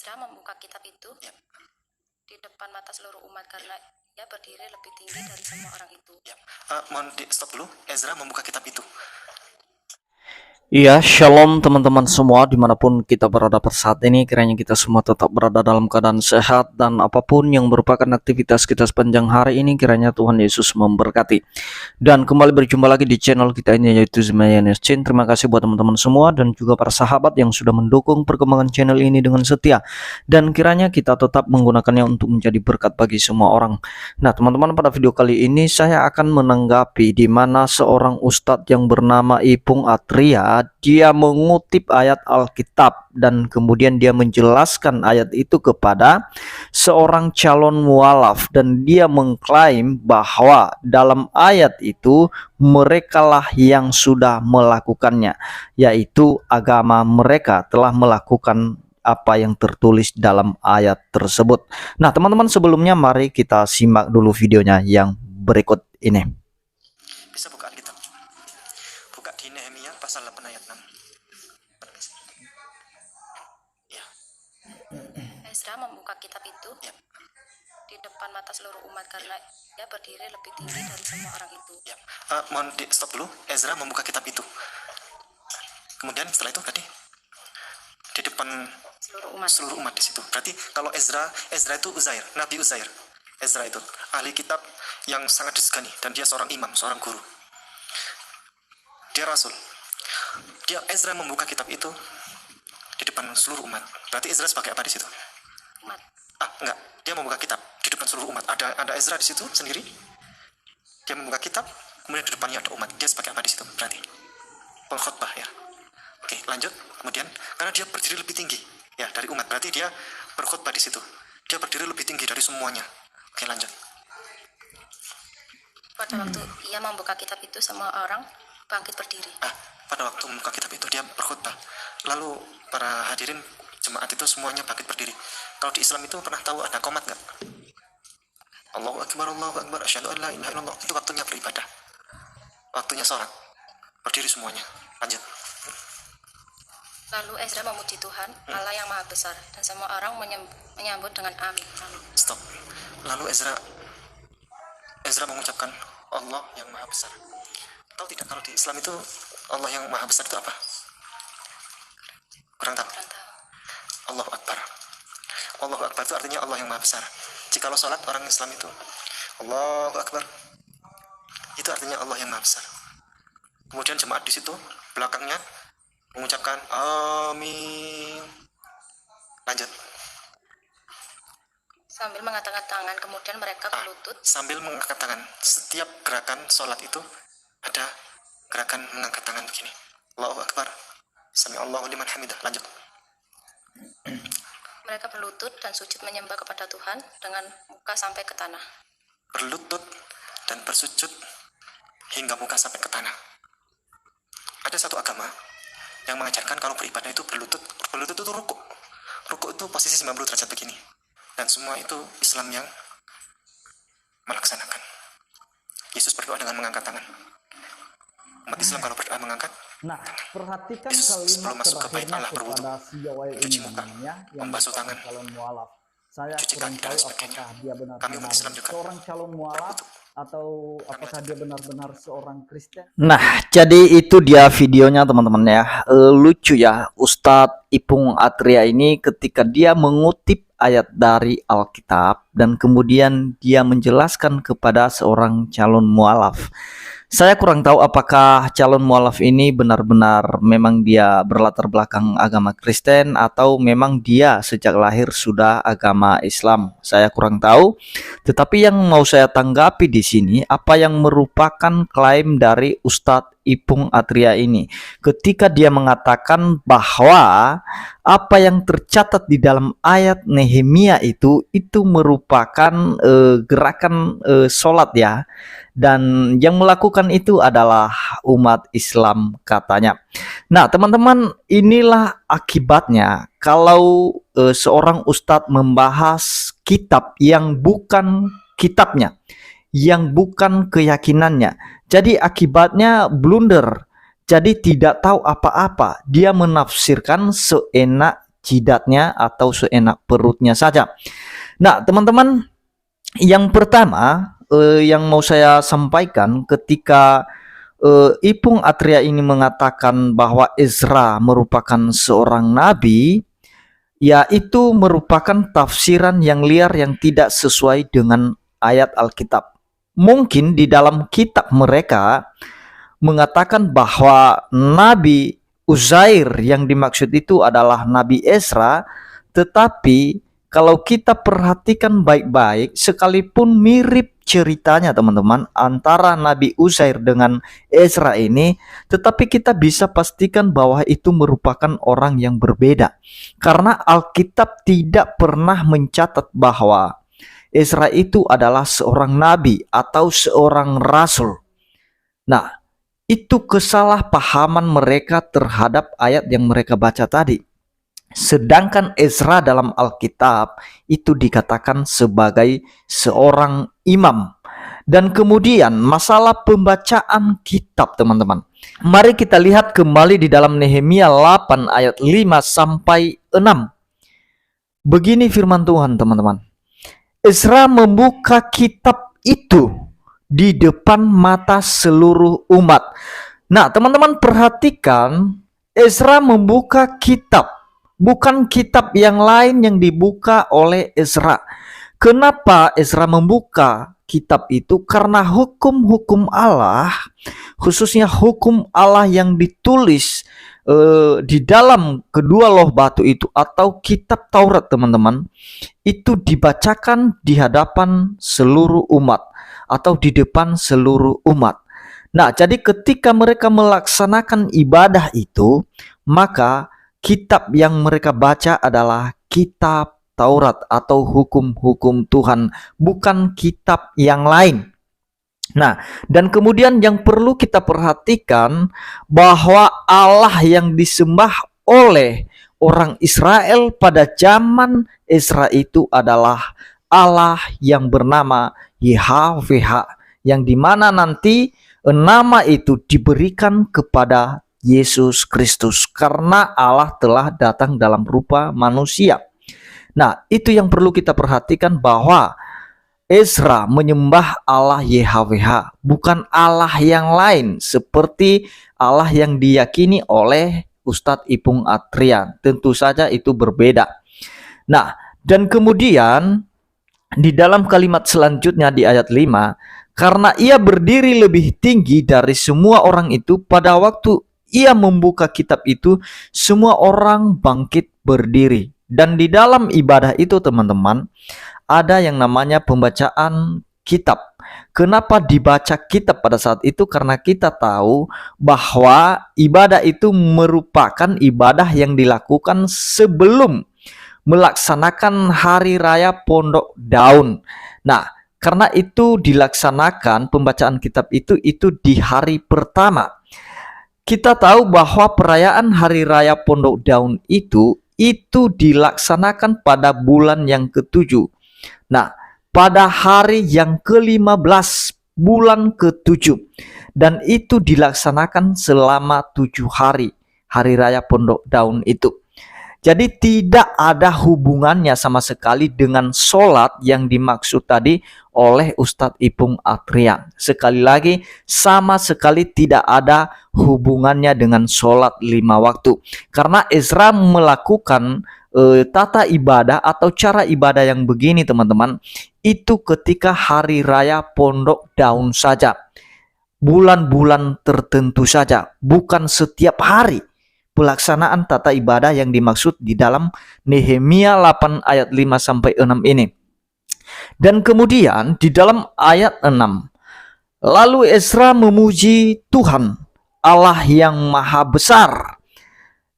Ezra membuka kitab itu Ya. di depan mata seluruh umat karena ia berdiri lebih tinggi dari semua orang itu. Ya. Mohon di stop dulu. Ezra membuka kitab itu. Iya, shalom teman-teman semua dimanapun kita berada pada saat ini. Kiranya kita semua tetap berada dalam keadaan sehat dan apapun yang merupakan aktivitas kita sepanjang hari ini, kiranya Tuhan Yesus memberkati. Dan kembali berjumpa lagi di channel kita ini, yaitu Zemayanes Chin. Terima kasih buat teman-teman semua dan juga para sahabat yang sudah mendukung perkembangan channel ini dengan setia. Dan kiranya kita tetap menggunakannya untuk menjadi berkat bagi semua orang. Nah teman-teman, pada video kali ini saya akan menanggapi di mana seorang ustadz yang bernama Ipung Atria, dia mengutip ayat Alkitab dan kemudian dia menjelaskan ayat itu kepada seorang calon mualaf, dan dia mengklaim bahwa dalam ayat itu merekalah yang sudah melakukannya, yaitu agama mereka telah melakukan apa yang tertulis dalam ayat tersebut. Nah teman-teman, sebelumnya mari kita simak dulu videonya yang berikut ini. Bisa buka Alkitab. Buka di Nehemia pasal 8 ayat 6. Ya. Ezra membuka kitab itu Ya. di depan mata seluruh umat karena ia berdiri lebih tinggi dari semua orang itu. Ya. Mohon di stop dulu. Ezra membuka kitab itu. Kemudian setelah itu tadi di depan seluruh umat di situ. Berarti kalau Ezra itu Uzair, Nabi Uzair. Ezra itu ahli kitab yang sangat disegani dan dia seorang imam, seorang guru. Dia rasul. Ezra membuka kitab itu di depan seluruh umat. Berarti Ezra sebagai apa di situ? Umat. Enggak. Dia membuka kitab di depan seluruh umat. Ada Ezra di situ sendiri. Dia membuka kitab, kemudian di depannya ada umat. Dia sebagai apa di situ? Berarti pengkhotbah ya. Oke, lanjut. Kemudian karena dia berdiri lebih tinggi ya dari umat, berarti dia berkhotbah di situ. Dia berdiri lebih tinggi dari semuanya. Oke, lanjut. Pada waktu ia membuka kitab itu, semua orang bangkit berdiri. Pada waktu membuka kitab itu dia berkhutbah. Lalu para hadirin jemaat itu semuanya bangkit berdiri. Kalau di Islam itu pernah tahu ada qomat nggak? Allahu Akbar, Allahu Akbar, asyhadu an la ilaha illallah. Itu waktunya beribadah. Waktunya sholat. Berdiri semuanya. Lanjut. Lalu Ezra memuji Tuhan, Allah yang Maha Besar, dan semua orang menyambut dengan amin. Stop. Lalu Ezra mengucapkan Allah yang Maha Besar. Tahu tidak kalau di Islam itu Allah yang Maha Besar itu apa? Kurang tahu. Allahu Akbar. Allahu Akbar itu artinya Allah yang Maha Besar. Jikalau sholat orang Islam itu Allahu Akbar, itu artinya Allah yang Maha Besar. Kemudian jemaat di situ belakangnya mengucapkan amin. Lanjut. Sambil mengangkat tangan, kemudian mereka berlutut. Sambil mengangkat tangan. Setiap gerakan sholat itu ada gerakan mengangkat tangan begini. Allahu Akbar. Sami'allahu liman hamidah. Lanjut. Mereka berlutut dan sujud menyembah kepada Tuhan dengan muka sampai ke tanah. Berlutut dan bersujud hingga muka sampai ke tanah. Ada satu agama yang mengajarkan kalau beribadah itu berlutut itu rukuk. Rukuk itu posisi 90 derajat begini. Dan semua itu Islam yang melaksanakan. Yesus berdoa dengan mengangkat tangan. Umat Islam kalau berdoa mengangkat. Nah, perhatikan Yesus sebelum kalimat masuk ke bait terakhirnya Allah berwudu, kepada si Yawai cuci ini muka, ya, yang membasuh merupakan tangan, calon mualaf. Saya cuci kurang kaki dan tahu sebagainya. apakah dia Kami benar-benar umat Islam juga seorang calon mualaf atau apakah dia benar-benar seorang Kristen. Nah, jadi itu dia videonya teman-teman ya. Lucu ya, Ustadz Ipung Atria ini ketika dia mengutip ayat dari Alkitab dan kemudian dia menjelaskan kepada seorang calon mualaf. Saya kurang tahu apakah calon mualaf ini benar-benar memang dia berlatar belakang agama Kristen atau memang dia sejak lahir sudah agama Islam. Saya kurang tahu. Tetapi yang mau saya tanggapi di sini apa yang merupakan klaim dari Ustadz Ipung Atria ini ketika dia mengatakan bahwa apa yang tercatat di dalam ayat Nehemia itu merupakan gerakan sholat ya, dan yang melakukan itu adalah umat Islam katanya. Nah teman-teman, inilah akibatnya kalau seorang ustadz membahas kitab yang bukan kitabnya, yang bukan keyakinannya. Jadi akibatnya blunder. Jadi tidak tahu apa-apa. Dia menafsirkan seenak jidatnya atau seenak perutnya saja. Nah, teman-teman, yang pertama yang mau saya sampaikan ketika Ipung Atria ini mengatakan bahwa Ezra merupakan seorang nabi, yaitu merupakan tafsiran yang liar yang tidak sesuai dengan ayat Alkitab. Mungkin di dalam kitab mereka mengatakan bahwa Nabi Uzair yang dimaksud itu adalah Nabi Ezra, tetapi kalau kita perhatikan baik-baik, sekalipun mirip ceritanya teman-teman antara Nabi Uzair dengan Ezra ini, tetapi kita bisa pastikan bahwa itu merupakan orang yang berbeda. Karena Alkitab tidak pernah mencatat bahwa Ezra itu adalah seorang nabi atau seorang rasul. Nah, itu kesalahpahaman mereka terhadap ayat yang mereka baca tadi. Sedangkan Ezra dalam Alkitab itu dikatakan sebagai seorang imam. Dan kemudian masalah pembacaan kitab teman-teman. Mari kita lihat kembali di dalam Nehemia 8 ayat 5 sampai 6. Begini firman Tuhan teman-teman. Ezra membuka kitab itu di depan mata seluruh umat. Nah teman-teman perhatikan, Ezra membuka kitab. Bukan kitab yang lain yang dibuka oleh Ezra. Kenapa Ezra membuka kitab itu? Karena hukum-hukum Allah, khususnya hukum Allah yang ditulis di dalam kedua loh batu itu atau kitab Taurat teman-teman, itu dibacakan di hadapan seluruh umat atau di depan seluruh umat. Nah, jadi ketika mereka melaksanakan ibadah itu, maka kitab yang mereka baca adalah kitab Taurat atau hukum-hukum Tuhan, bukan kitab yang lain. Nah, dan kemudian yang perlu kita perhatikan bahwa Allah yang disembah oleh orang Israel pada zaman Ezra itu adalah Allah yang bernama YHWH, yang dimana nanti nama itu diberikan kepada Yesus Kristus karena Allah telah datang dalam rupa manusia. Nah, itu yang perlu kita perhatikan bahwa Ezra menyembah Allah YHWH, bukan Allah yang lain seperti Allah yang diyakini oleh Ustadz Ipung Atria. Tentu saja itu berbeda. Nah, dan kemudian di dalam kalimat selanjutnya di ayat 5, karena ia berdiri lebih tinggi dari semua orang itu, pada waktu ia membuka kitab itu, semua orang bangkit berdiri. Dan di dalam ibadah itu teman-teman, ada yang namanya pembacaan kitab. Kenapa dibaca kitab pada saat itu? Karena kita tahu bahwa ibadah itu merupakan ibadah yang dilakukan sebelum melaksanakan hari raya Pondok Daun. Nah, karena itu dilaksanakan pembacaan kitab itu di hari pertama. Kita tahu bahwa perayaan hari raya Pondok Daun itu dilaksanakan pada bulan yang ke-7. Nah, pada hari yang ke-15 bulan ke-7, dan itu dilaksanakan selama 7 hari, hari raya Pondok Daun itu. Jadi tidak ada hubungannya sama sekali dengan sholat yang dimaksud tadi oleh Ustadz Ipung Atria. Sekali lagi, sama sekali tidak ada hubungannya dengan sholat 5 waktu. Karena Ezra melakukan tata ibadah atau cara ibadah yang begini teman-teman, itu ketika hari raya Pondok Daun saja. Bulan-bulan tertentu saja, bukan setiap hari. Pelaksanaan tata ibadah yang dimaksud di dalam Nehemia 8 ayat 5 sampai 6 ini. Dan kemudian di dalam ayat 6, lalu Ezra memuji Tuhan Allah yang maha besar,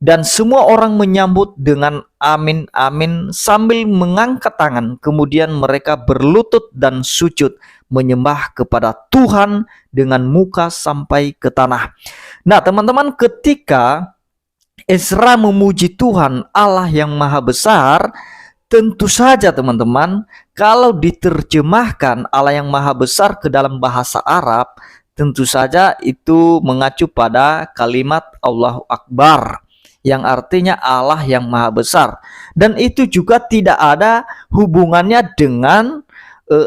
dan semua orang menyambut dengan amin amin sambil mengangkat tangan. Kemudian mereka berlutut dan sujud menyembah kepada Tuhan dengan muka sampai ke tanah. Nah teman-teman, ketika Ezra memuji Tuhan Allah yang maha besar, tentu saja teman-teman, kalau diterjemahkan Allah yang maha besar ke dalam bahasa Arab, tentu saja itu mengacu pada kalimat Allahu Akbar, yang artinya Allah yang Maha Besar. Dan itu juga tidak ada hubungannya dengan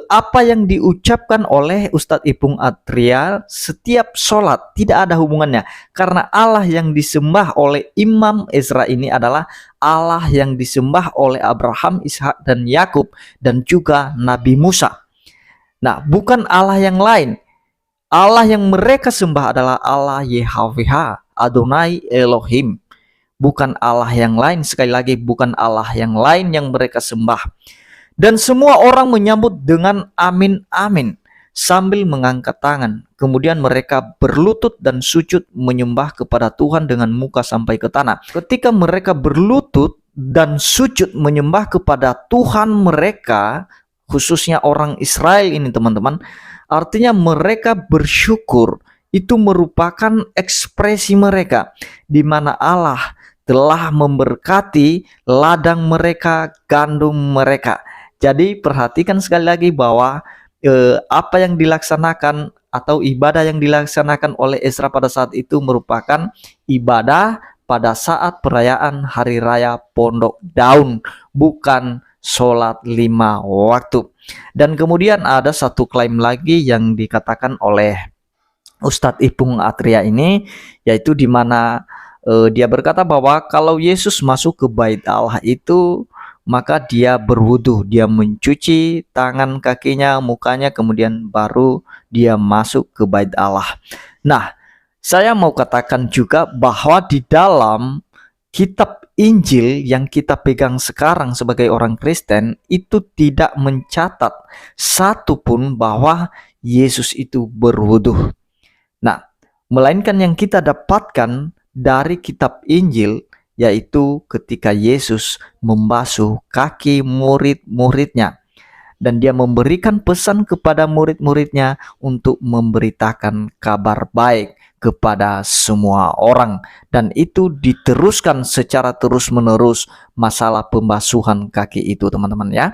apa yang diucapkan oleh Ustadz Ipung Atria setiap sholat. Tidak ada hubungannya, karena Allah yang disembah oleh Imam Ezra ini adalah Allah yang disembah oleh Abraham, Ishak, dan Yakub, dan juga Nabi Musa. Nah, bukan Allah yang lain. Allah yang mereka sembah adalah Allah Yahweh, Adonai Elohim. Bukan Allah yang lain, sekali lagi bukan Allah yang lain yang mereka sembah. Dan semua orang menyambut dengan amin amin sambil mengangkat tangan. Kemudian mereka berlutut dan sujud menyembah kepada Tuhan dengan muka sampai ke tanah. Ketika mereka berlutut dan sujud menyembah kepada Tuhan mereka, khususnya orang Israel ini teman-teman, artinya mereka bersyukur. Itu merupakan ekspresi mereka di mana Allah telah memberkati ladang mereka, gandum mereka. Jadi perhatikan sekali lagi bahwa apa yang dilaksanakan atau ibadah yang dilaksanakan oleh Ezra pada saat itu merupakan ibadah pada saat perayaan Hari Raya Pondok Daun, bukan sholat 5 waktu. Dan kemudian ada satu klaim lagi yang dikatakan oleh Ustadz Ipung Atria ini, yaitu di mana dia berkata bahwa kalau Yesus masuk ke bait Allah itu, maka dia berwudu, dia mencuci tangan, kakinya, mukanya, kemudian baru dia masuk ke bait Allah. Nah, saya mau katakan juga bahwa di dalam kitab Injil yang kita pegang sekarang sebagai orang Kristen itu tidak mencatat satupun bahwa Yesus itu berwudu. Nah, melainkan yang kita dapatkan dari kitab Injil yaitu ketika Yesus membasuh kaki murid-muridnya, dan dia memberikan pesan kepada murid-muridnya untuk memberitakan kabar baik kepada semua orang, dan itu diteruskan secara terus-menerus masalah pembasuhan kaki itu teman-teman ya.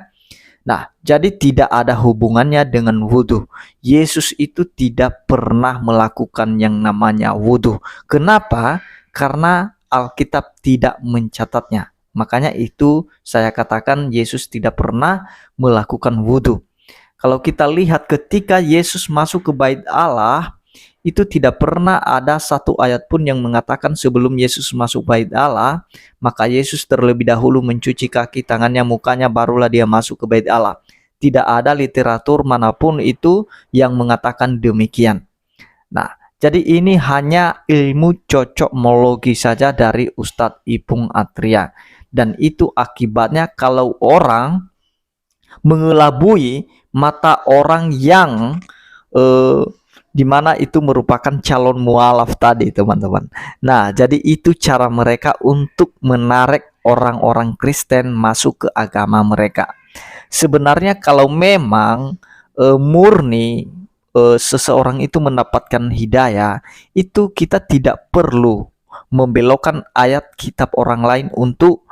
Nah, jadi tidak ada hubungannya dengan wudhu. Yesus itu tidak pernah melakukan yang namanya wudhu. Kenapa? Karena Alkitab tidak mencatatnya. Makanya itu saya katakan Yesus tidak pernah melakukan wudhu. Kalau kita lihat ketika Yesus masuk ke bait Allah, itu tidak pernah ada satu ayat pun yang mengatakan sebelum Yesus masuk bait Allah, maka Yesus terlebih dahulu mencuci kaki, tangannya, mukanya, barulah dia masuk ke bait Allah. Tidak ada literatur manapun itu yang mengatakan demikian. Nah, jadi ini hanya ilmu cocokmologi saja dari Ustadz Ipung Atria. Dan itu akibatnya kalau orang mengelabui mata orang yang dimana itu merupakan calon mualaf tadi teman-teman. Nah, jadi itu cara mereka untuk menarik orang-orang Kristen masuk ke agama mereka. Sebenarnya kalau memang murni seseorang itu mendapatkan hidayah, itu kita tidak perlu membelokkan ayat kitab orang lain untuk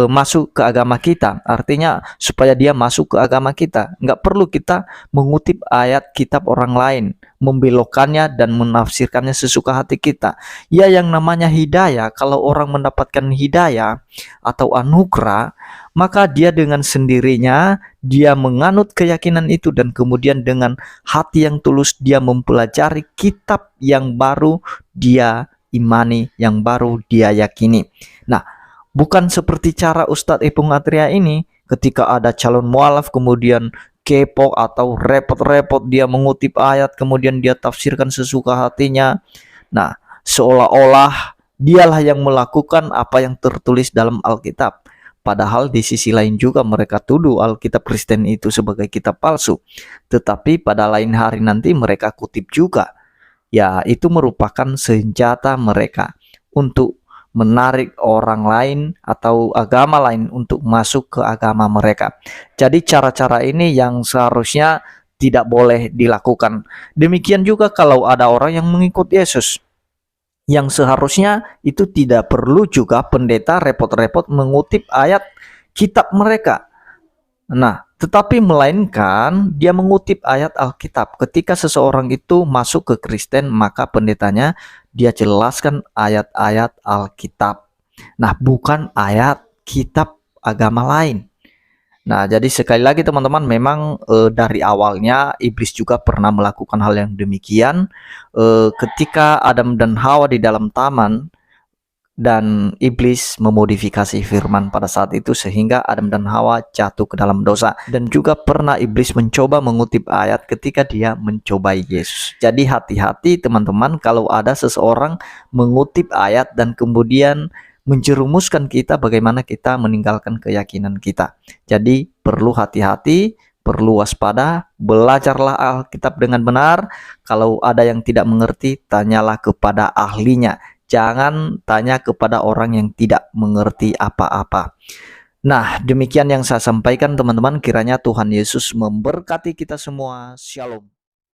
masuk ke agama kita. Artinya supaya dia masuk ke agama kita, nggak perlu kita mengutip ayat kitab orang lain, membelokkannya dan menafsirkannya sesuka hati kita. Ya, yang namanya hidayah, kalau orang mendapatkan hidayah atau anugerah, maka dia dengan sendirinya dia menganut keyakinan itu, dan kemudian dengan hati yang tulus dia mempelajari kitab yang baru dia imani, yang baru dia yakini. Nah, bukan seperti cara Ustadz Ipung Atria ini, ketika ada calon mualaf kemudian kepo atau repot-repot dia mengutip ayat kemudian dia tafsirkan sesuka hatinya. Nah, seolah-olah dialah yang melakukan apa yang tertulis dalam Alkitab. Padahal di sisi lain juga mereka tuduh Alkitab Kristen itu sebagai kitab palsu. Tetapi pada lain hari nanti mereka kutip juga. Ya, itu merupakan senjata mereka untuk menarik orang lain atau agama lain untuk masuk ke agama mereka. Jadi cara-cara ini yang seharusnya tidak boleh dilakukan. Demikian juga kalau ada orang yang mengikut Yesus, yang seharusnya itu tidak perlu juga pendeta repot-repot mengutip ayat kitab mereka. Nah, tetapi melainkan dia mengutip ayat Alkitab. Ketika seseorang itu masuk ke Kristen, maka pendetanya dia jelaskan ayat-ayat Alkitab. Nah, bukan ayat kitab agama lain. Nah, jadi sekali lagi teman-teman, memang dari awalnya iblis juga pernah melakukan hal yang demikian ketika Adam dan Hawa di dalam taman, dan iblis memodifikasi firman pada saat itu sehingga Adam dan Hawa jatuh ke dalam dosa. Dan juga pernah iblis mencoba mengutip ayat ketika dia mencobai Yesus. Jadi hati-hati teman-teman kalau ada seseorang mengutip ayat dan kemudian menjerumuskan kita bagaimana kita meninggalkan keyakinan kita. Jadi perlu hati-hati, perlu waspada, belajarlah Alkitab dengan benar. Kalau ada yang tidak mengerti, tanyalah kepada ahlinya. Jangan tanya kepada orang yang tidak mengerti apa-apa. Nah, demikian yang saya sampaikan teman-teman. Kiranya Tuhan Yesus memberkati kita semua. Shalom.